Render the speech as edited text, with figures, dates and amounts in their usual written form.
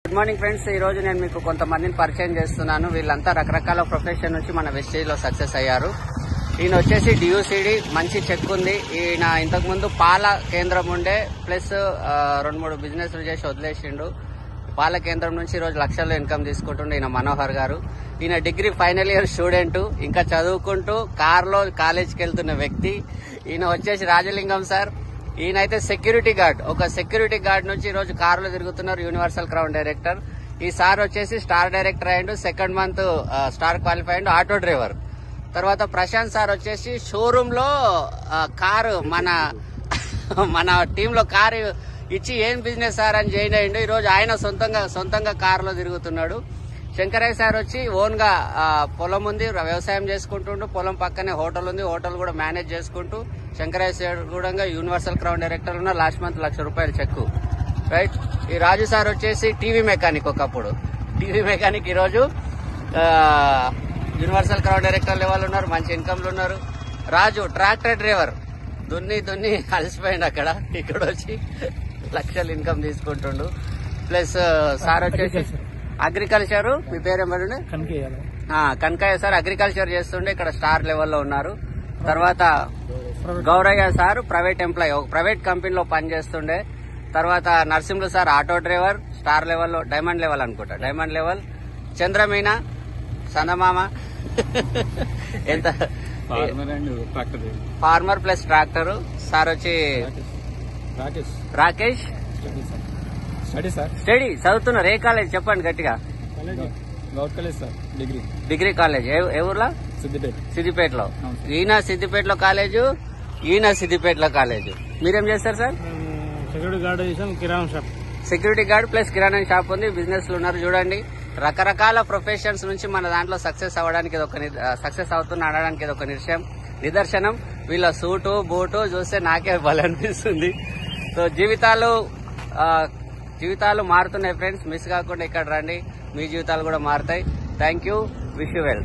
Good morning friends, ఈ రోజు నేను మీకు కొంతమందిని పరిచయం చేస్తున్నాను. వీళ్ళంతా రకరకాల ప్రొఫెషన్ నుంచి మన వెస్టేజ్ లో సక్సెస్ అయ్యారు. ఈయన వచ్చేసి డియూసిడి, మంచి చెక్ ఉంది. ఈయన ఇంతకు ముందు పాల కేంద్రం ఉండే, ప్లస్ 2-3 బిజినెస్లు చేసి వదిలేసిండు. పాల కేంద్రం నుంచి ఈ రోజు లక్షల్లో ఇన్కమ్ తీసుకుంటుండే ఈయన మనోహర్ గారు. ఈయన డిగ్రీ ఫైనల్ ఇయర్ స్టూడెంట్, ఇంకా చదువుకుంటూ కార్లో కాలేజ్కి వెళ్తున్న వ్యక్తి. ఈయన వచ్చేసి రాజలింగం సార్. ఈయనైతే సెక్యూరిటీ గార్డ్, ఒక సెక్యూరిటీ గార్డ్ నుంచి ఈ రోజు కారులో తిరుగుతున్నారు. Universal crown director. ఈ సార్ వచ్చేసి స్టార్ డైరెక్టర్ అయ్యిండు, సెకండ్ మంత్ స్టార్ క్వాలిఫై అయ్యిండు, ఆటో డ్రైవర్. తర్వాత ప్రశాంత్ సార్ వచ్చేసి షోరూమ్ లో కారు మన టీమ్ లో కారు ఇచ్చి ఏం బిజినెస్ సార్ అని జాయిన్ అయ్యిండు. ఈ రోజు ఆయన సొంతంగా కారులో తిరుగుతున్నాడు. శంకరయ్య సార్ వచ్చి ఓన్ గా పొలం ఉంది, వ్యవసాయం చేసుకుంటుండు. పొలం పక్కనే హోటల్ ఉంది, హోటల్ కూడా మేనేజ్ చేసుకుంటూ. శంకరయ్య సార్ కూడా యూనివర్సల్ క్రౌన్ డైరెక్టర్ ఉన్న, లాస్ట్ మంత్ ₹1,00,000 చెక్. రైట్. ఈ రాజు సార్ వచ్చేసి టీవీ మెకానిక్, ఒకప్పుడు టీవీ మెకానిక్. ఈ రోజు యూనివర్సల్ క్రౌన్ డైరెక్టర్ లెవెల్ ఉన్నారు, మంచి ఇన్కమ్ లో ఉన్నారు. రాజు ట్రాక్టర్ డ్రైవర్, దున్ని అలసిపోయింది అక్కడ. ఇక్కడ వచ్చి లక్షలు ఇన్కమ్ తీసుకుంటుండు. ప్లస్ సార్ వచ్చేసి అగ్రికల్చర్. మీ పేరేమన్నా? కనకయ్య సార్ అగ్రికల్చర్ చేస్తుండే, ఇక్కడ స్టార్ లెవెల్లో ఉన్నారు. తర్వాత గౌరయ్య సార్ ప్రైవేట్ ఎంప్లాయీ, ఒక ప్రైవేట్ కంపెనీలో పనిచేస్తుండే. తర్వాత Narasimhulu sir auto driver, star లెవెల్లో, డైమండ్ లెవెల్ అనుకుంటా, డైమండ్ లెవెల్. చంద్రమీన సందమామ ఎంత ఫార్మర్ ప్లస్ ట్రాక్టర్. సార్ వచ్చి రాకేష్ స్టడీ చదువుతున్నారు. ఏ కాలేజ్ చెప్పండి గట్టిగా? Degree college. ఏ ఊర్లో? సిద్దిపేటలో. ఈయన సిద్దిపేటలో కాలేజు, ఈయన సిద్దిపేటలో కాలేజు. మీరేం చేస్తారు సార్? సెక్యూరిటీ గార్డ్ చేసాం, కిరాణా షాప్. సెక్యూరిటీ గార్డ్ ప్లస్ కిరాణా షాప్ ఉంది. బిజినెస్ లో ఉన్నారు. చూడండి, రకరకాల ప్రొఫెషన్స్ నుంచి మన దాంట్లో సక్సెస్ అవ్వడానికి సక్సెస్ అవుతున్నాడడానికి ఇది ఒక నిదర్శనం. వీళ్ళ సూటు బూటు చూస్తే నాకే భలే అనిపిస్తుంది. సో జీవితాలు మారుతున్నాయి ఫ్రెండ్స్. మిస్ కాకుండా ఇక్కడ రండి, మీ జీవితాలు కూడా మారుతాయి. Thank you. Wish you well.